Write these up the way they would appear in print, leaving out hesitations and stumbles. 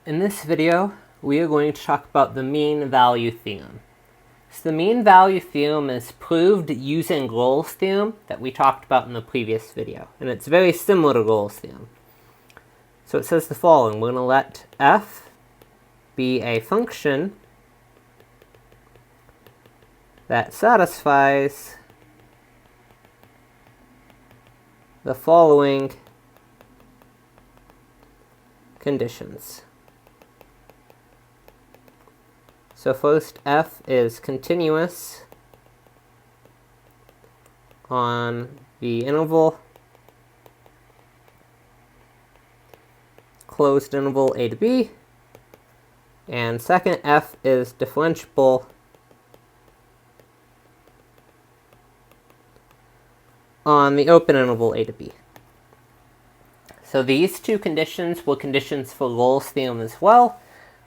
In this video, we are going to talk about the mean value theorem. So the mean value theorem is proved using Rolle's theorem that we talked about in the previous video, and it's very similar to Rolle's theorem. So it says the following: we're going to let f be a function that satisfies the following conditions. So first, f is continuous on the interval, closed interval a to b, and second, f is differentiable on the open interval a to b. So these two conditions were conditions for Rolle's theorem as well.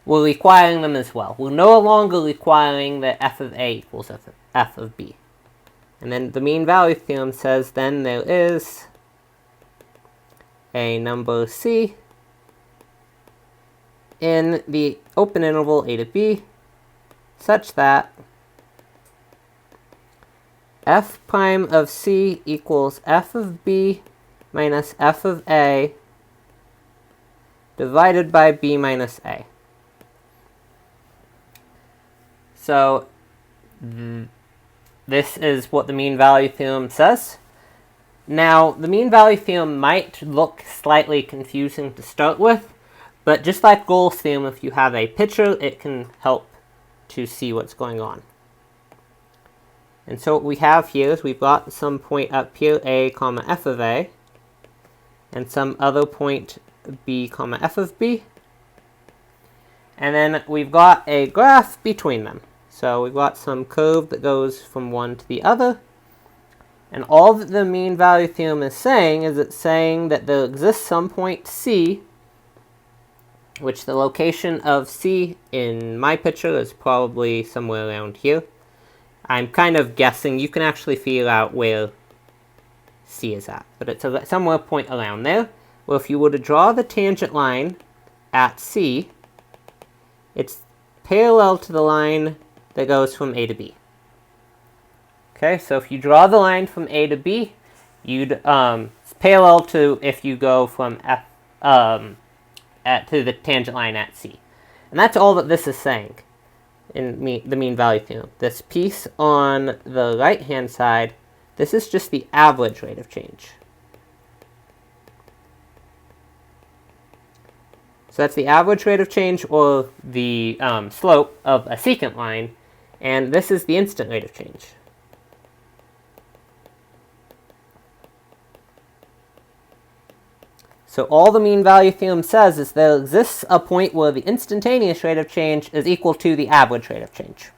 We're requiring them as well. We're no longer requiring that f of a equals f of b. And then the mean value theorem says then there is a number c in the open interval a to b such that f prime of c equals f of b minus f of a divided by b minus a. So this is what the mean value theorem says. Now, the mean value theorem might look slightly confusing to start with, but just like Rolle's theorem, if you have a picture, it can help to see what's going on. And so what we have here is we've got some point up here, a comma f of a, and some other point b comma f of b. And then we've got a graph between them. So we've got some curve that goes from one to the other. And all that the mean value theorem is saying is it's saying that there exists some point c, which the location of c in my picture is probably somewhere around here. I'm kind of guessing. You can actually figure out where c is at. But it's somewhere point around there. Well, if you were to draw the tangent line at c, it's parallel to the line that goes from a to b. Okay, so if you draw the line from a to b, it's parallel to if you go from f to the tangent line at c. And that's all that this is saying in the mean value theorem. This piece on the right-hand side, this is just the average rate of change. So that's the average rate of change, or the slope of a secant line, and this is the instant rate of change. So all the mean value theorem says is there exists a point where the instantaneous rate of change is equal to the average rate of change.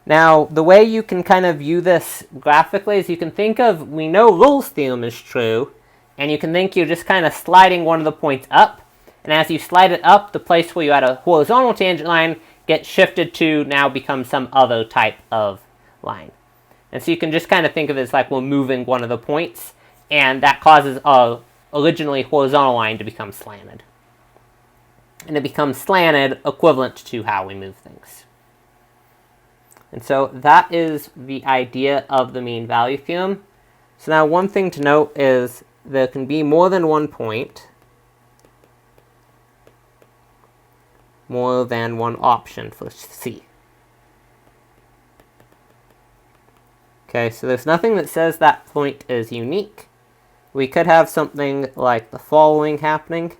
Now, the way you can kind of view this graphically is you can think of, we know Rolle's theorem is true, and you can think you're just kind of sliding one of the points up, and as you slide it up, the place where you had a horizontal tangent line gets shifted to now become some other type of line. And so you can just kind of think of it as like we're moving one of the points, and that causes our originally horizontal line to become slanted. And it becomes slanted equivalent to how we move things. And so that is the idea of the mean value theorem. So now one thing to note is there can be more than one point, more than one option for C. Okay, so there's nothing that says that point is unique. We could have something like the following happening,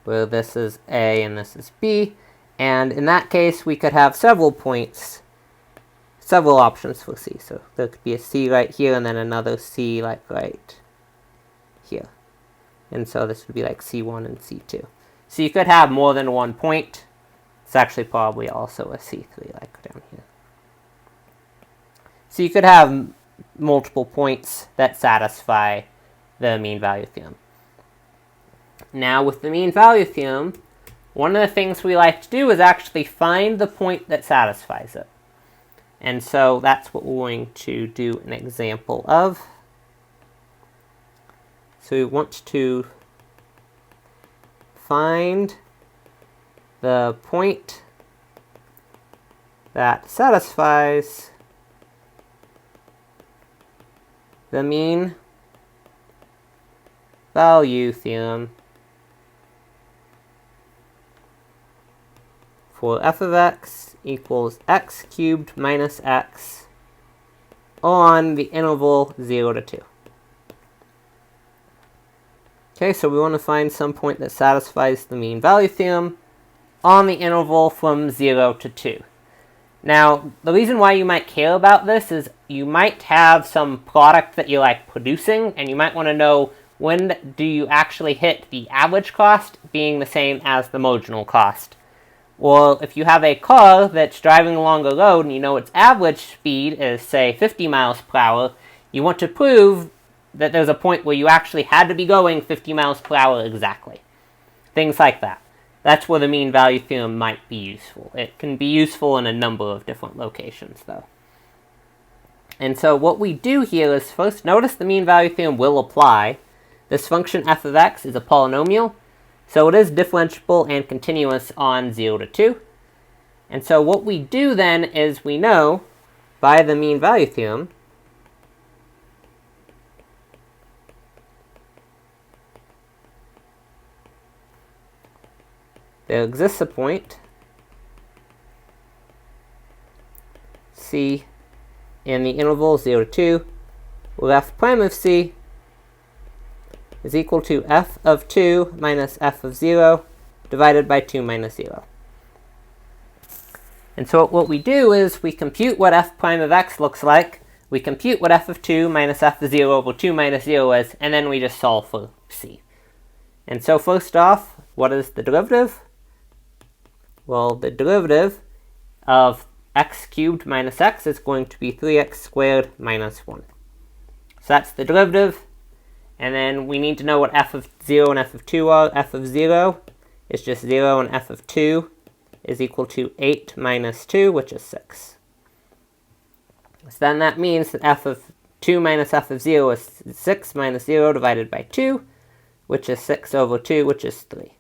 where this is A and this is B, and in that case we could have several points, several options for C. So there could be a C right here and then another C like right here. And so this would be like C1 and C2. So you could have more than one point. It's actually probably also a C3 like down here. So you could have multiple points that satisfy the mean value theorem. Now with the mean value theorem, one of the things we like to do is actually find the point that satisfies it. And so that's what we're going to do an example of. So we want to find the point that satisfies the mean value theorem for f of x equals x cubed minus x on the interval 0 to 2. Okay, so we want to find some point that satisfies the mean value theorem on the interval from 0 to 2. Now, the reason why you might care about this is you might have some product that you're producing, and you might want to know when do you actually hit the average cost being the same as the marginal cost. Or if you have a car that's driving along a road and you know its average speed is, say, 50 miles per hour, you want to prove that there's a point where you actually had to be going 50 miles per hour exactly. Things like that. That's where the mean value theorem might be useful. It can be useful in a number of different locations, though. And so what we do here is first notice the mean value theorem will apply. This function f of x is a polynomial, so it is differentiable and continuous on 0 to 2. And so what we do then is we know, by the mean value theorem, there exists a point c in the interval 0 to 2 where f prime of c is equal to f of 2 minus f of 0 divided by 2 minus 0. And so what we do is we compute what f prime of x looks like, we compute what f of 2 minus f of 0 over 2 minus 0 is, and then we just solve for c. And so first off, what is the derivative? Well, the derivative of x cubed minus x is going to be 3x squared minus 1. So that's the derivative. And then we need to know what f of 0 and f of 2 are. F of 0 is just 0, and f of 2 is equal to 8 minus 2, which is 6. So then that means that f of 2 minus f of 0 is 6 minus 0 divided by 2, which is 6 over 2, which is 3.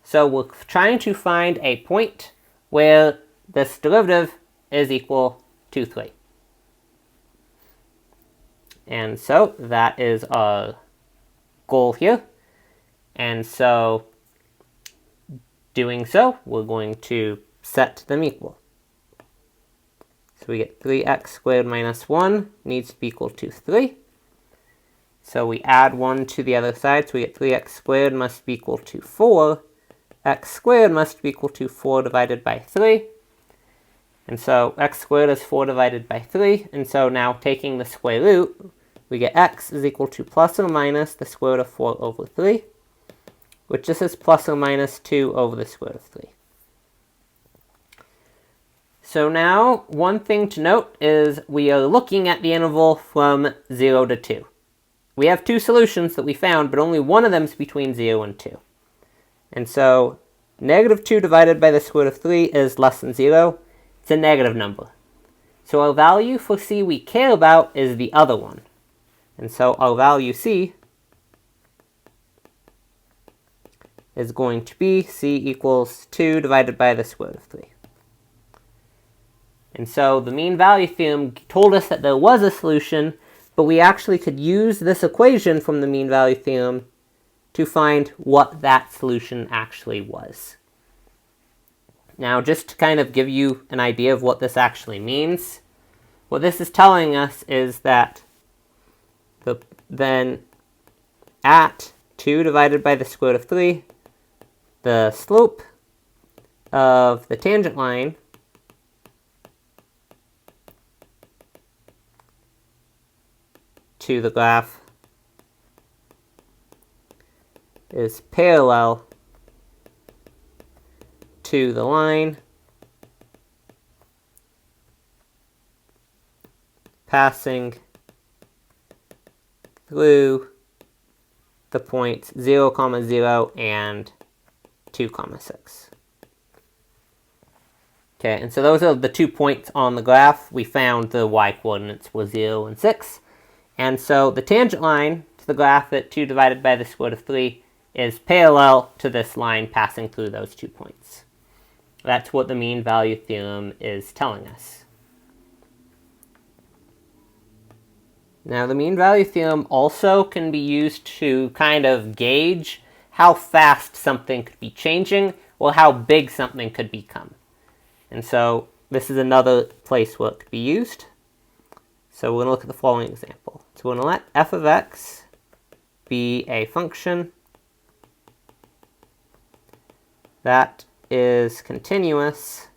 So we're trying to find a point where this derivative is equal to 3. And so that is our goal here. And so doing so, we're going to set them equal. So we get 3x squared minus 1 needs to be equal to 3. So we add 1 to the other side, so we get 3x squared must be equal to 4. X squared must be equal to 4 divided by 3. And so x squared is 4 divided by 3. And so now taking the square root, we get x is equal to plus or minus the square root of 4 over 3, which just is plus or minus 2 over the square root of 3. So now, one thing to note is we are looking at the interval from 0 to 2. We have two solutions that we found, but only one of them is between 0 and 2. And so negative 2 divided by the square root of 3 is less than 0. It's a negative number. So our value for c we care about is the other one. And so our value c is going to be c equals 2 divided by the square root of 3. And so the mean value theorem told us that there was a solution, but we actually could use this equation from the mean value theorem to find what that solution actually was. Now, just to kind of give you an idea of what this actually means, what this is telling us is that then at 2 divided by the square root of 3, the slope of the tangent line to the graph is parallel to the line passing through the points 0, 0, and 2, 6. Okay, and so those are the 2 points on the graph. We found the y-coordinates were 0 and 6. And so the tangent line to the graph at 2 divided by the square root of 3 is parallel to this line passing through those 2 points. That's what the mean value theorem is telling us. Now, the mean value theorem also can be used to kind of gauge how fast something could be changing or how big something could become. And so this is another place where it could be used. So we're going to look at the following example. So we're going to let f of x be a function that is continuous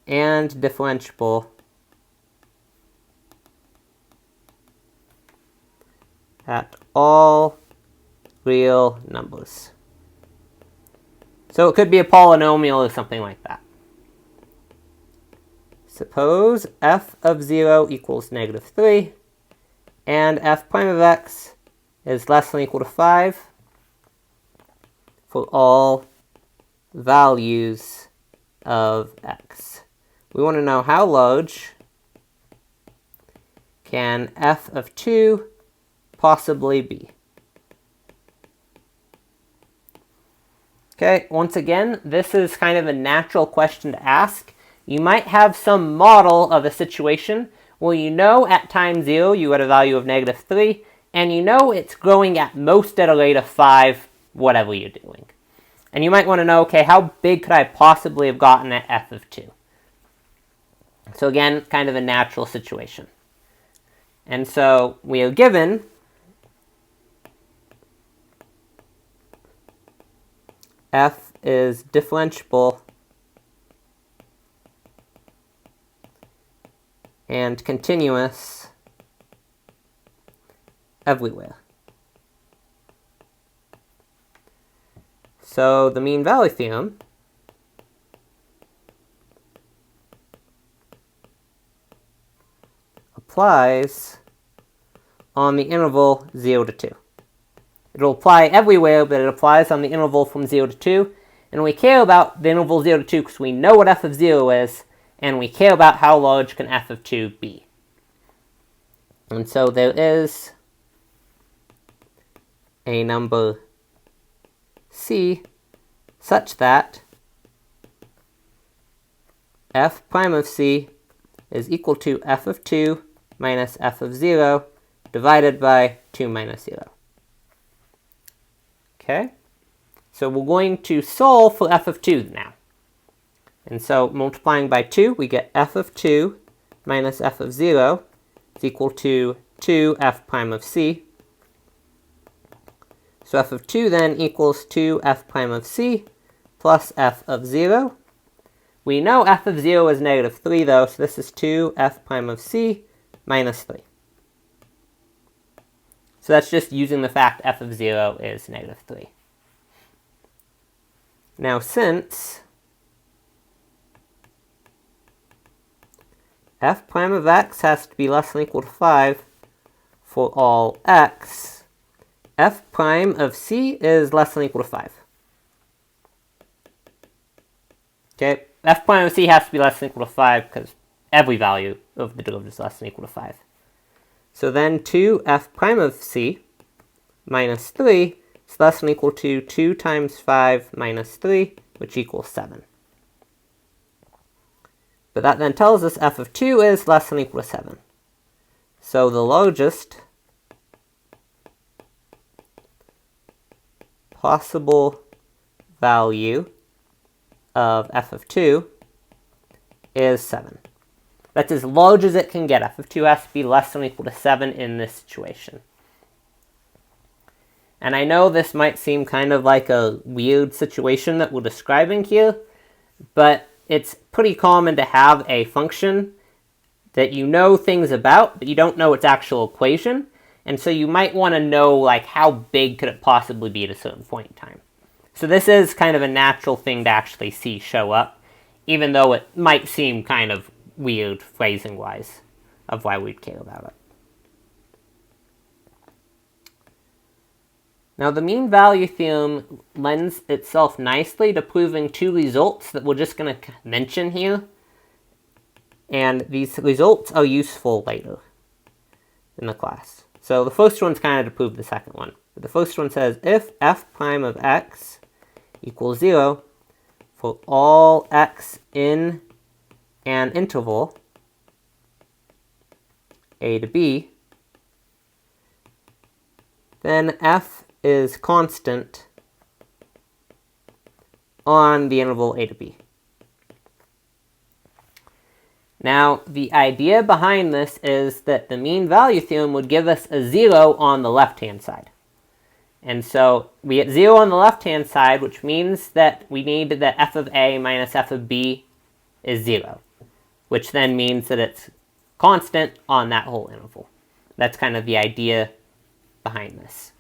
and differentiable at all real numbers. So it could be a polynomial or something like that. Suppose f of 0 equals -3, and f prime of x is less than or equal to 5 for all values of x. We want to know how large can f of 2 possibly be. Okay, once again, this is kind of a natural question to ask. You might have some model of a situation where you know at time 0 you had a value of -3, and you know it's growing at most at a rate of 5, whatever you're doing. And you might want to know, okay, how big could I possibly have gotten at f of 2? So again, kind of a natural situation. And so we are given f is differentiable and continuous everywhere. So the mean value theorem applies on the interval 0 to 2. It'll apply everywhere, but it applies on the interval from 0 to 2. And we care about the interval 0 to 2 because we know what f of 0 is, and we care about how large can f of 2 be. And so there is a number c such that f prime of c is equal to f of 2 minus f of 0 divided by 2 minus 0. Okay, so we're going to solve for f of 2 now. And so multiplying by 2, we get f of 2 minus f of 0 is equal to 2f prime of c. So f of 2 then equals 2f prime of c plus f of 0. We know f of 0 is -3 though, so this is 2f prime of c minus 3. So that's just using the fact f of 0 is -3. Now since f prime of x has to be less than or equal to 5 for all x, f prime of c is less than or equal to 5. Okay, f prime of c has to be less than or equal to 5 because every value of the derivative is less than or equal to 5. So then 2f prime of c minus 3 is less than or equal to 2 times 5 minus 3, which equals 7. But that then tells us f of 2 is less than or equal to 7. So the largest possible value of f of 2 is 7. That's as large as it can get. F of 2 has to be less than or equal to 7 in this situation. And I know this might seem kind of like a weird situation that we're describing here, but it's pretty common to have a function that you know things about, but you don't know its actual equation. And so you might want to know, like, how big could it possibly be at a certain point in time. So this is kind of a natural thing to actually see show up, even though it might seem kind of weird phrasing-wise of why we'd care about it. Now, the mean value theorem lends itself nicely to proving two results that we're just going to mention here. And these results are useful later in the class. So the first one's kind of to prove the second one. But the first one says if f prime of x equals 0 for all x in an interval a to b, then f is constant on the interval a to b. Now, the idea behind this is that the mean value theorem would give us a 0 on the left-hand side. And so we get 0 on the left-hand side, which means that we need that f of a minus f of b is 0, which then means that it's constant on that whole interval. That's kind of the idea behind this.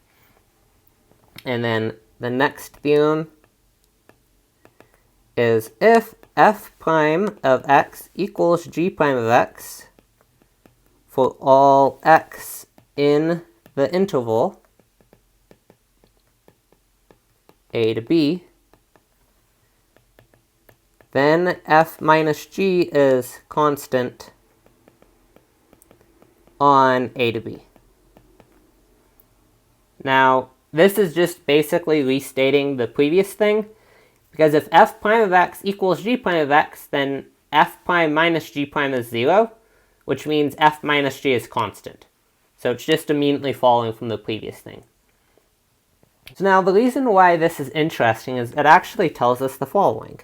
And then the next theorem is if f prime of x equals g prime of x for all x in the interval a to b, then f minus g is constant on a to b. Now, this is just basically restating the previous thing, because if f prime of x equals g prime of x, then f prime minus g prime is 0, which means f minus g is constant. So it's just immediately following from the previous thing. So now the reason why this is interesting is it actually tells us the following.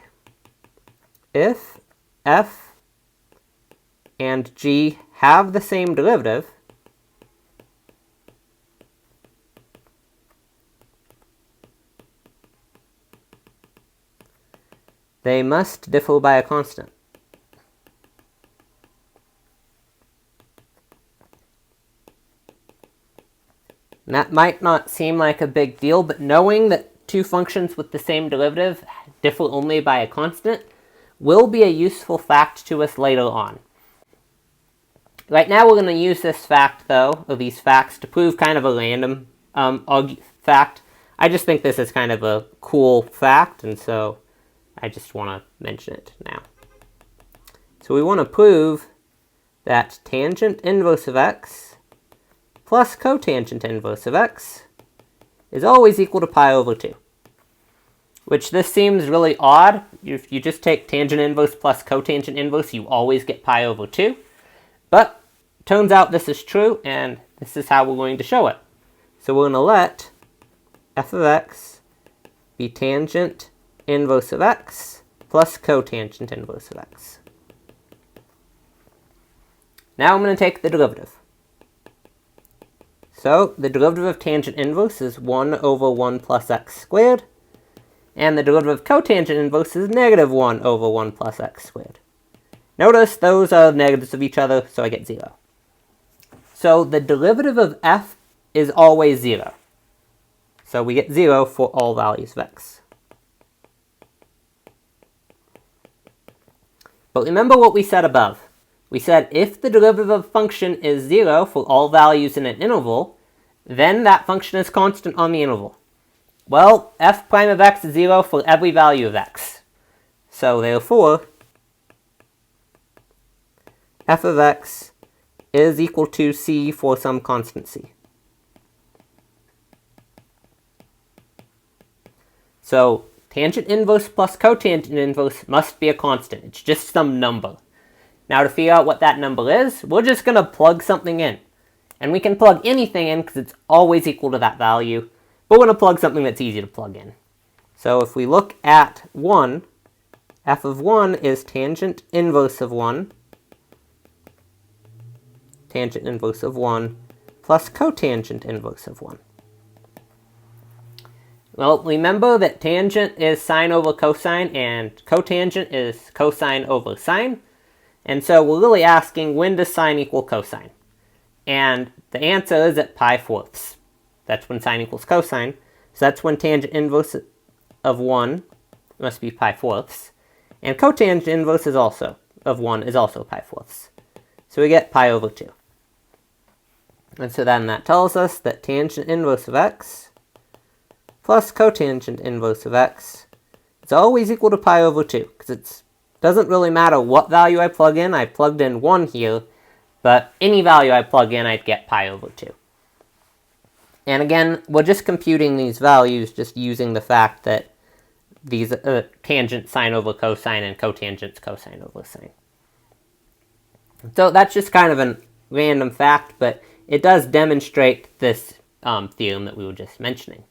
If f and g have the same derivative, they must differ by a constant. And that might not seem like a big deal, but knowing that two functions with the same derivative differ only by a constant will be a useful fact to us later on. Right now we're going to use this fact, though, or these facts, to prove kind of a random fact. I just think this is kind of a cool fact, and so I just want to mention it now. So we want to prove that tangent inverse of x plus cotangent inverse of x is always equal to pi over 2. Which this seems really odd. If you just take tangent inverse plus cotangent inverse, you always get pi over 2. But turns out this is true, and this is how we're going to show it. So we're going to let f of x be tangent inverse of x plus cotangent inverse of x. Now I'm going to take the derivative. So the derivative of tangent inverse is 1 over 1 plus x squared, and the derivative of cotangent inverse is negative 1 over 1 plus x squared. Notice those are negatives of each other, so I get 0. So the derivative of f is always 0. So we get 0 for all values of x. But remember what we said above. We said if the derivative of a function is 0 for all values in an interval, then that function is constant on the interval. Well, f prime of x is 0 for every value of x. So therefore, f of x is equal to c for some constant c. So tangent inverse plus cotangent inverse must be a constant. It's just some number. Now to figure out what that number is, we're just going to plug something in. And we can plug anything in because it's always equal to that value. But we're going to plug something that's easy to plug in. So if we look at 1, f of 1 is tangent inverse of 1. Tangent inverse of 1 plus cotangent inverse of 1. Well, remember that tangent is sine over cosine, and cotangent is cosine over sine. And so we're really asking, when does sine equal cosine? And the answer is at pi fourths. That's when sine equals cosine. So that's when tangent inverse of 1 must be pi fourths. And cotangent inverse is also of 1 is also pi fourths. So we get pi over 2. And so then that tells us that tangent inverse of x plus cotangent inverse of x is always equal to pi over 2, because it doesn't really matter what value I plug in. I plugged in 1 here, but any value I plug in, I'd get pi over 2. And again, we're just computing these values just using the fact that these tangent sine over cosine and cotangents cosine over sine. So that's just kind of a random fact, but it does demonstrate this theorem that we were just mentioning.